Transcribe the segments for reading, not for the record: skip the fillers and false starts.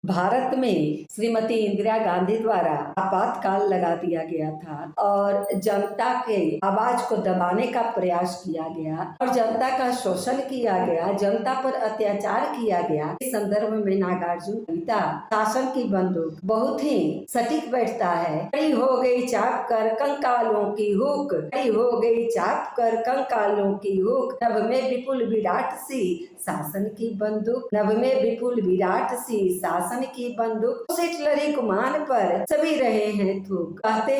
भारत में श्रीमती इंदिरा गांधी द्वारा आपातकाल लगा दिया गया था और जनता के आवाज को दबाने का प्रयास किया गया और जनता का शोषण किया गया, जनता पर अत्याचार किया गया। इस संदर्भ में नागार्जुन कविता शासन की बंदूक बहुत ही सटीक बैठता है। खड़ी हो गई चाप कर कंकालों की हुक, खड़ी हो गई चाप कर कंकालों की हुक, नभ में विपुल विराट सी शासन की बंदूक, नभ में विपुल विराट सी शासन की बंदूक, उस हिटलरी गुमान पर सभी रहे हैं थूक। कहते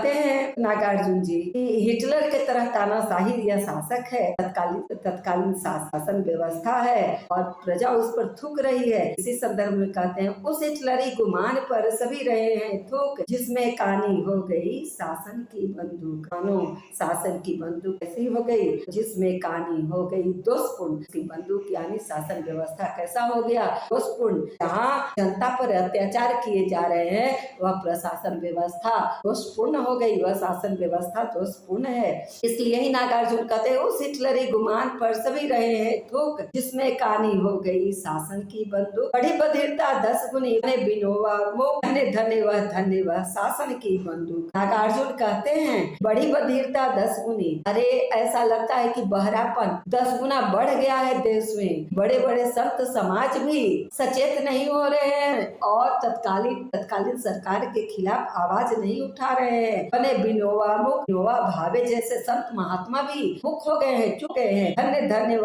हैं नागार्जुन जी कि हिटलर के तरह तानाशाही यह शासक है, तत्कालीन शासन व्यवस्था है और प्रजा उस पर थूक रही है। इसी संदर्भ में कहते हैं उस हिटलरी गुमान पर सभी रहे हैं थूक, जिसमें कानी हो गई शासन की बंदूक। मानो शासन की बंदूक ऐसी हो गई जिसमें कानी हो गई दोषपूर्ण की बंदूक, यानी शासन व्यवस्था कैसा हो गया? दोषपूर्ण। जहाँ जनता पर अत्याचार किए जा रहे हैं वह प्रशासन व्यवस्था दोषपूर्ण हो गई, वह शासन व्यवस्था दोषपूर्ण है। इसलिए ही नागार्जुन कहते हैं उस हिटलरी गुमान पर सभी रहे हैं थूक, जिसमें कानी हो गई शासन की बंदूक। बड़ी बधिरता 10 गुनी बिनोवा मोह, धन्य वह शासन की बंदूक। नागार्जुन कहते हैं बड़ी बधिरता 10 गुनी, अरे ऐसा लगता है कि बहरापन 10 गुना बढ़ गया है देश में। बड़े बड़े संत समाज भी सचेत नहीं हो रहे हैं और तत्कालीन सरकार के खिलाफ आवाज नहीं उठा रहे हैं। बने बिनोवा मुख नोवा भावे जैसे संत महात्मा भी मुख हो गए हैं, चुप गए हैं। धन्य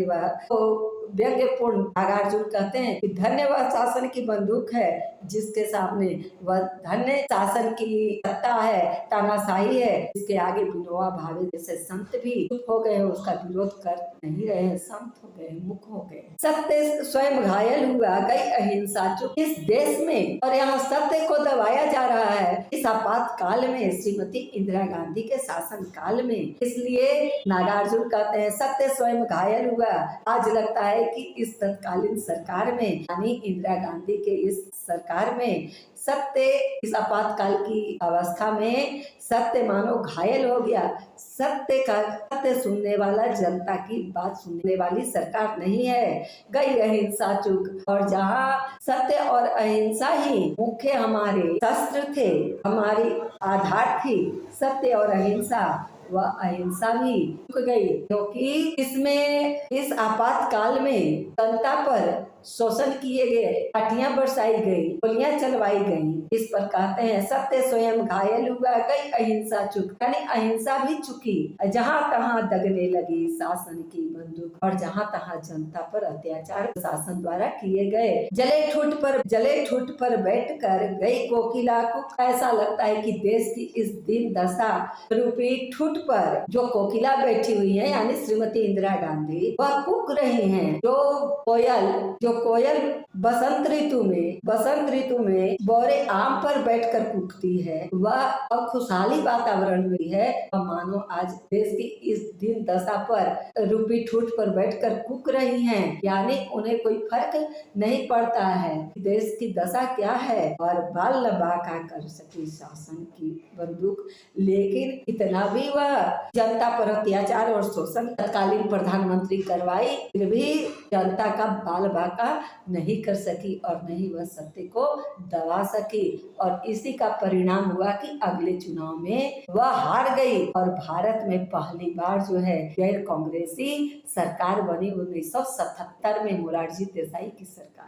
वह तो व्यंग्यपूर्ण नागार्जुन कहते हैं कि धन्यवाद शासन की बंदूक है, जिसके सामने वह धन्य शासन की सत्ता है, तानाशाही है, इसके आगे बिनोवा भावे जैसे संत भी चुप हो गए हैं, उसका विरोध कर नहीं रहे हैं, शांत हो गए, मुख हो गए। सत्य स्वयं घायल हुआ, गई अहिंसा चुप इस देश में, और यहाँ सत्य को दबाया जा रहा है इस आपातकाल में, श्रीमती इंदिरा गांधी के शासन काल में। इसलिए नागार्जुन कहते हैं सत्य स्वयं घायल हुआ। आज लगता है कि इस तत्कालीन सरकार में, यानी इंदिरा गांधी के इस सरकार में, सत्य इस आपातकाल की अवस्था में सत्य मानो घायल हो गया। सत्य सुनने वाला, जनता की बात सुनने वाली सरकार नहीं है। गई अहिंसा चुक, और जहाँ सत्य और अहिंसा ही मुख्य हमारे शस्त्र थे, हमारी आधार थी, सत्य और अहिंसा, वह अहिंसा भी चुक गई, क्योंकि इसमें इस आपातकाल में जनता पर शोषण किए गए, लाठियां बरसाई गई, गोलियां चलवाई गई। इस पर कहते हैं सत्य स्वयं घायल हुआ, गई अहिंसा चुक, यानी अहिंसा भी चुकी। जहाँ तहाँ दगने लगी शासन की बंदूक, और जहाँ तहाँ जनता पर अत्याचार शासन द्वारा किए गए। जले ठूठ पर बैठकर गई कोकिला कुक। ऐसा लगता है कि देश की इस दिन दशा रूपी ठूठ पर जो कोकिला बैठी हुई है, यानी श्रीमती इंदिरा गांधी, वह कुक रही हैं। जो कोयल बसंत ऋतु में बोरे आम पर बैठकर कूकती है, वह खुशहाली वातावरण में है, और मानो आज देश की इस दिन दशा पर रूपी ठूठ पर बैठकर कूक रही हैं। यानी उन्हें कोई फर्क नहीं पड़ता है कि देश की दशा क्या है, और बाल लबाका कर सकी शासन की बंदूक। लेकिन इतना भी वह जनता पर अत्याचार और शोषण तत्कालीन प्रधानमंत्री करवाई, फिर भी जनता का बाल बाका नहीं कर सकी और नहीं वह सत्य को दबा सकी, और इसी का परिणाम हुआ कि अगले चुनाव में वह हार गई और भारत में पहली बार जो है गैर कांग्रेसी सरकार बनी 1977 में, मोरारजी देसाई की सरकार।